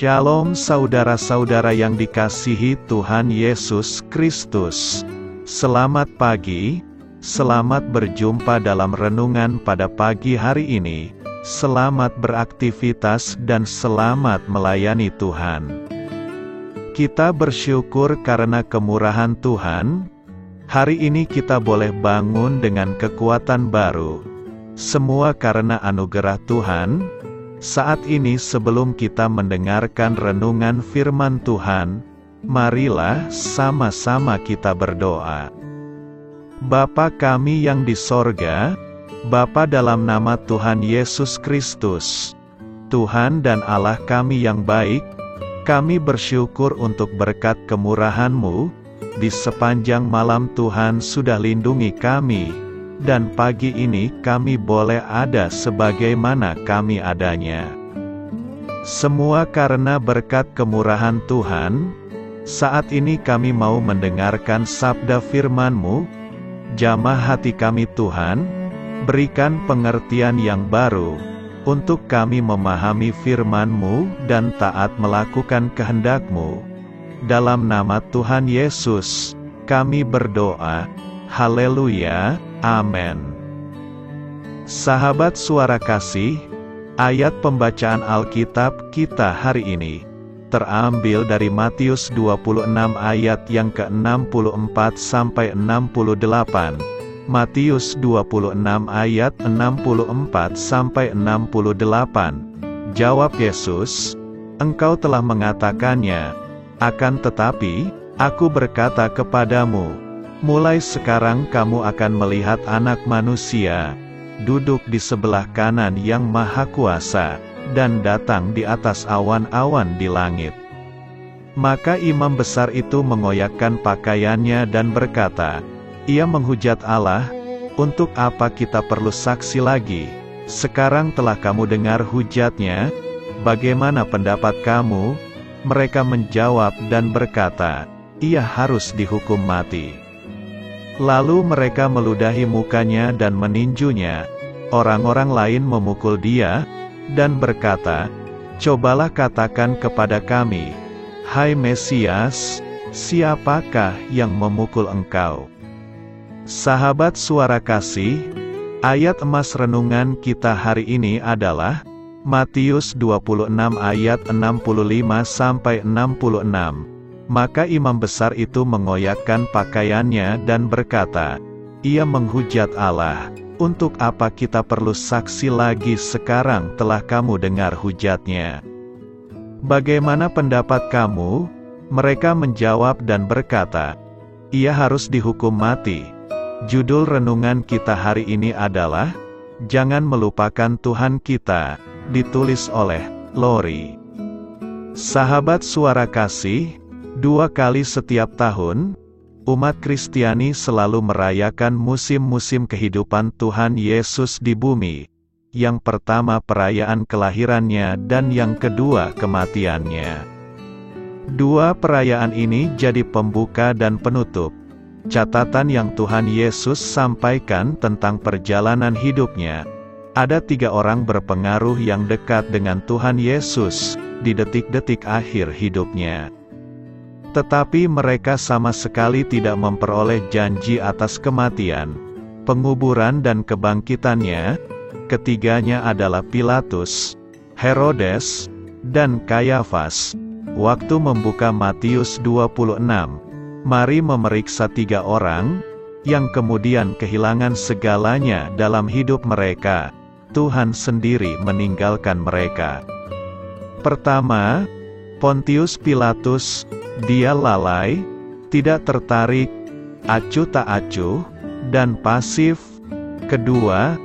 Shalom saudara-saudara yang dikasihi Tuhan Yesus Kristus. Selamat pagi, selamat berjumpa dalam renungan pada pagi hari ini. Selamat beraktivitas dan selamat melayani Tuhan. Kita bersyukur karena kemurahan Tuhan. Hari ini kita boleh bangun dengan kekuatan baru. Semua karena anugerah Tuhan. Saat ini sebelum kita mendengarkan renungan firman Tuhan, marilah sama-sama kita berdoa. Bapa kami yang di sorga, Bapa dalam nama Tuhan Yesus Kristus, Tuhan dan Allah kami yang baik, kami bersyukur untuk berkat kemurahan-Mu, di sepanjang malam Tuhan sudah lindungi kami, dan pagi ini kami boleh ada sebagaimana kami adanya. Semua karena berkat kemurahan Tuhan. Saat ini kami mau mendengarkan sabda firman-Mu. Jamah hati kami Tuhan, berikan pengertian yang baru, untuk kami memahami firman-Mu dan taat melakukan kehendak-Mu. Dalam nama Tuhan Yesus, kami berdoa. Haleluya. Amin. Sahabat suara kasih, ayat pembacaan Alkitab kita hari ini terambil dari Matius 26 ayat yang ke-64 sampai 68. Matius 26 ayat 64 sampai 68. Jawab Yesus, "Engkau telah mengatakannya, akan tetapi aku berkata kepadamu, mulai sekarang kamu akan melihat Anak Manusia duduk di sebelah kanan Yang Maha Kuasa, dan datang di atas awan-awan di langit." Maka imam besar itu mengoyakkan pakaiannya dan berkata, "Ia menghujat Allah, untuk apa kita perlu saksi lagi? Sekarang telah kamu dengar hujatnya, bagaimana pendapat kamu?" Mereka menjawab dan berkata, "Ia harus dihukum mati." Lalu mereka meludahi mukanya dan meninjunya. Orang-orang lain memukul dia, dan berkata, "Cobalah katakan kepada kami, hai Mesias, siapakah yang memukul engkau?" Sahabat suara kasih, ayat emas renungan kita hari ini adalah Matius 26 ayat 65 sampai 66. Maka imam besar itu mengoyakkan pakaiannya dan berkata, "Ia menghujat Allah, untuk apa kita perlu saksi lagi? Sekarang telah kamu dengar hujatnya. Bagaimana pendapat kamu?" Mereka menjawab dan berkata, "Ia harus dihukum mati." Judul renungan kita hari ini adalah, "Jangan Melupakan Tuhan Kita", ditulis oleh Lori. Sahabat suara kasih, 2 kali setiap tahun, umat Kristiani selalu merayakan musim-musim kehidupan Tuhan Yesus di bumi. Yang pertama perayaan kelahirannya dan yang kedua kematiannya. 2 perayaan ini jadi pembuka dan penutup. Catatan yang Tuhan Yesus sampaikan tentang perjalanan hidupnya. Ada 3 orang berpengaruh yang dekat dengan Tuhan Yesus di detik-detik akhir hidupnya. Tetapi mereka sama sekali tidak memperoleh janji atas kematian, penguburan dan kebangkitannya. Ketiganya adalah Pilatus, Herodes, dan Kayafas. Waktu membuka Matius 26, mari memeriksa 3 orang, yang kemudian kehilangan segalanya dalam hidup mereka. Tuhan sendiri meninggalkan mereka. Pertama, Pontius Pilatus. Dia lalai, tidak tertarik, acuh tak acuh, dan pasif. Kedua,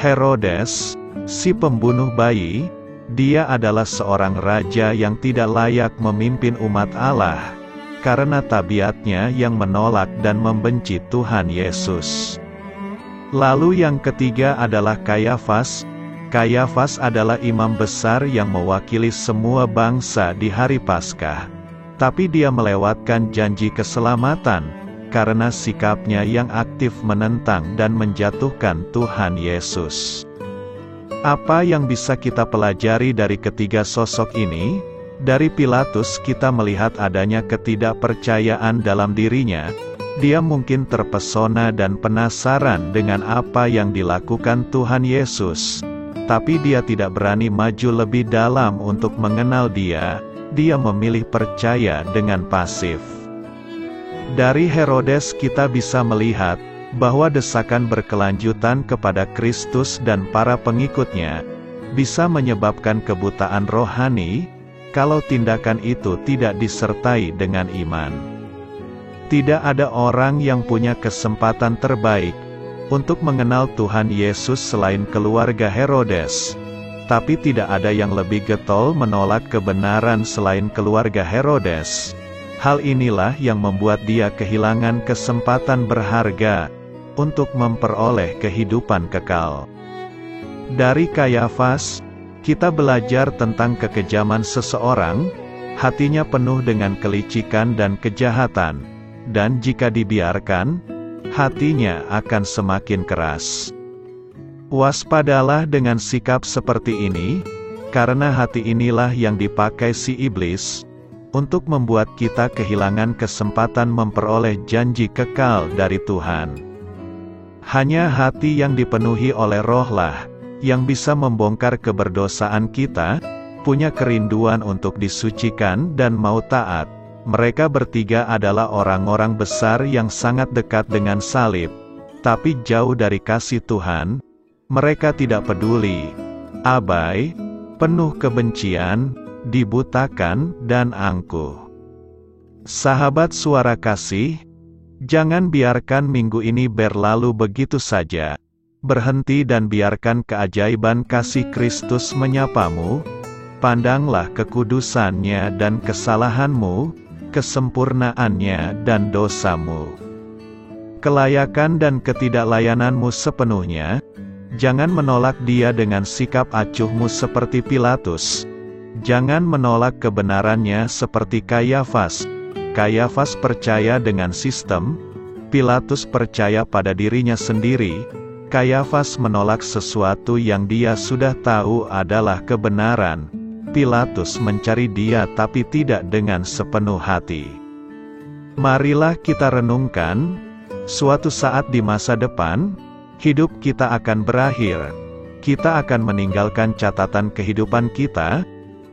Herodes, si pembunuh bayi. Dia adalah seorang raja yang tidak layak memimpin umat Allah, karena tabiatnya yang menolak dan membenci Tuhan Yesus. Lalu yang ketiga adalah Kayafas. Kayafas adalah imam besar yang mewakili semua bangsa di hari Paskah. Tapi dia melewatkan janji keselamatan, karena sikapnya yang aktif menentang dan menjatuhkan Tuhan Yesus. Apa yang bisa kita pelajari dari ketiga sosok ini? Dari Pilatus kita melihat adanya ketidakpercayaan dalam dirinya. Dia mungkin terpesona dan penasaran dengan apa yang dilakukan Tuhan Yesus. Tapi dia tidak berani maju lebih dalam untuk mengenal dia. Dia memilih percaya dengan pasif. Dari Herodes kita bisa melihat bahwa desakan berkelanjutan kepada Kristus dan para pengikutnya bisa menyebabkan kebutaan rohani, kalau tindakan itu tidak disertai dengan iman. Tidak ada orang yang punya kesempatan terbaik untuk mengenal Tuhan Yesus selain keluarga Herodes. Tapi tidak ada yang lebih getol menolak kebenaran selain keluarga Herodes. Hal inilah yang membuat dia kehilangan kesempatan berharga untuk memperoleh kehidupan kekal. Dari Kayafas, kita belajar tentang kekejaman seseorang, hatinya penuh dengan kelicikan dan kejahatan, dan jika dibiarkan, hatinya akan semakin keras. Waspadalah dengan sikap seperti ini, karena hati inilah yang dipakai si iblis, untuk membuat kita kehilangan kesempatan memperoleh janji kekal dari Tuhan. Hanya hati yang dipenuhi oleh Roh-lah, yang bisa membongkar keberdosaan kita, punya kerinduan untuk disucikan dan mau taat. Mereka bertiga adalah orang-orang besar yang sangat dekat dengan salib, tapi jauh dari kasih Tuhan. Mereka tidak peduli, abai, penuh kebencian, dibutakan, dan angkuh. Sahabat Suara Kasih, jangan biarkan minggu ini berlalu begitu saja. Berhenti dan biarkan keajaiban kasih Kristus menyapamu. Pandanglah kekudusannya dan kesalahanmu, kesempurnaannya dan dosamu. Kelayakan dan ketidaklayananmu sepenuhnya. Jangan menolak dia dengan sikap acuhmu seperti Pilatus. Jangan menolak kebenarannya seperti Kayafas. Kayafas percaya dengan sistem, Pilatus percaya pada dirinya sendiri. Kayafas menolak sesuatu yang dia sudah tahu adalah kebenaran. Pilatus mencari dia tapi tidak dengan sepenuh hati. Marilah kita renungkan, suatu saat di masa depan, hidup kita akan berakhir. Kita akan meninggalkan catatan kehidupan kita.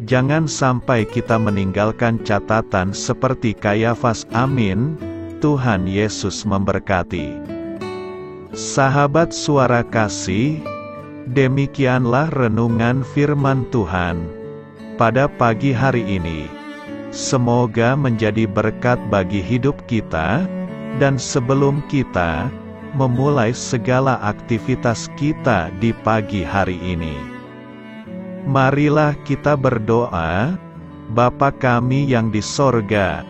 Jangan sampai kita meninggalkan catatan seperti Kayafas. Amin. Tuhan Yesus memberkati. Sahabat Suara Kasih, demikianlah renungan firman Tuhan pada pagi hari ini. Semoga menjadi berkat bagi hidup kita, dan sebelum kita memulai segala aktivitas kita di pagi hari ini, marilah kita berdoa. Bapa kami yang di sorga,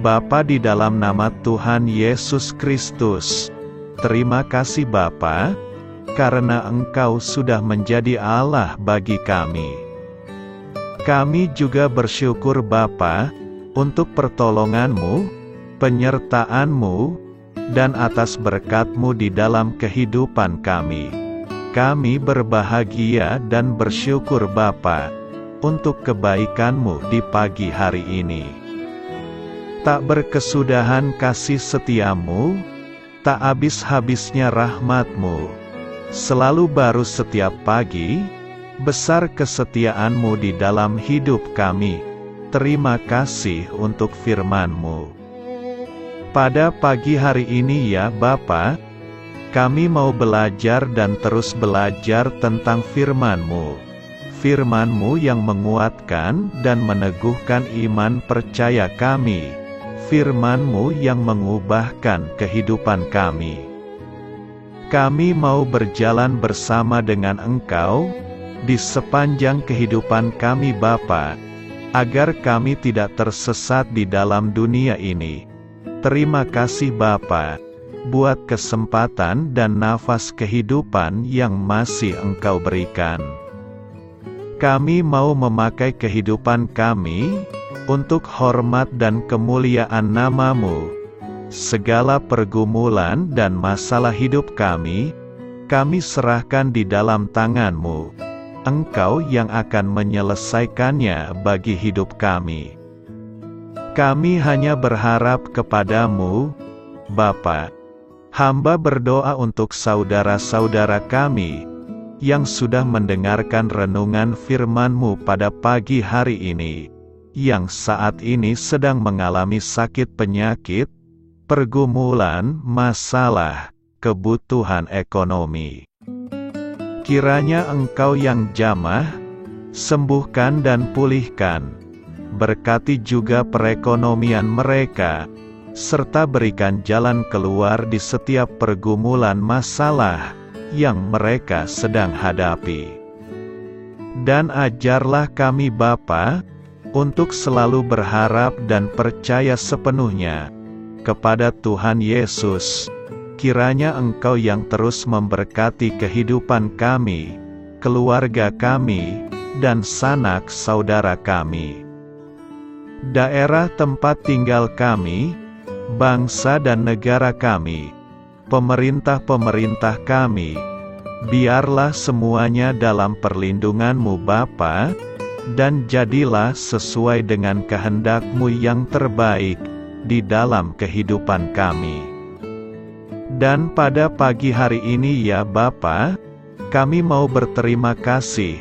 Bapa di dalam nama Tuhan Yesus Kristus, terima kasih Bapa, karena Engkau sudah menjadi Allah bagi kami. Kami juga bersyukur Bapa, untuk pertolongan-Mu, penyertaan-Mu, dan atas berkat-Mu di dalam kehidupan kami. Kami berbahagia dan bersyukur Bapa, untuk kebaikan-Mu di pagi hari ini. Tak berkesudahan kasih setia-Mu, tak habis-habisnya rahmat-Mu, selalu baru setiap pagi, besar kesetiaan-Mu di dalam hidup kami. Terima kasih untuk firman-Mu. Pada pagi hari ini ya Bapa, kami mau belajar dan terus belajar tentang firman-Mu. Firman-Mu yang menguatkan dan meneguhkan iman percaya kami. Firman-Mu yang mengubahkan kehidupan kami. Kami mau berjalan bersama dengan Engkau di sepanjang kehidupan kami Bapa, agar kami tidak tersesat di dalam dunia ini. Terima kasih Bapa, buat kesempatan dan nafas kehidupan yang masih Engkau berikan. Kami mau memakai kehidupan kami untuk hormat dan kemuliaan nama-Mu. Segala pergumulan dan masalah hidup kami serahkan di dalam tangan-Mu. Engkau yang akan menyelesaikannya bagi hidup kami. Kami hanya berharap kepadamu, Bapa. Hamba berdoa untuk saudara-saudara kami, yang sudah mendengarkan renungan firman-Mu pada pagi hari ini, yang saat ini sedang mengalami sakit penyakit, pergumulan, masalah, kebutuhan ekonomi. Kiranya Engkau yang jamah, sembuhkan dan pulihkan. Berkati juga perekonomian mereka, serta berikan jalan keluar di setiap pergumulan masalah yang mereka sedang hadapi. Dan ajarlah kami Bapa, untuk selalu berharap dan percaya sepenuhnya kepada Tuhan Yesus. Kiranya Engkau yang terus memberkati kehidupan kami, keluarga kami, dan sanak saudara kami. Daerah tempat tinggal kami, bangsa dan negara kami, pemerintah-pemerintah kami, biarlah semuanya dalam perlindungan-Mu Bapa, dan jadilah sesuai dengan kehendak-Mu yang terbaik di dalam kehidupan kami. Dan pada pagi hari ini ya Bapa, kami mau berterima kasih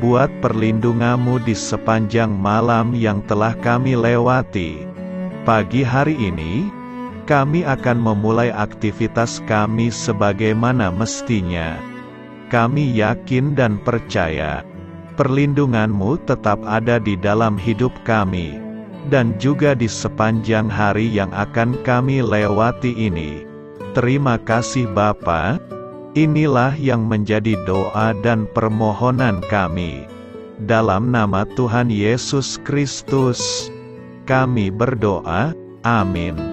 buat perlindungan-Mu di sepanjang malam yang telah kami lewati. Pagi hari ini, kami akan memulai aktivitas kami sebagaimana mestinya. Kami yakin dan percaya, perlindungan-Mu tetap ada di dalam hidup kami, dan juga di sepanjang hari yang akan kami lewati ini. Terima kasih Bapa, inilah yang menjadi doa dan permohonan kami. Dalam nama Tuhan Yesus Kristus, kami berdoa, amin.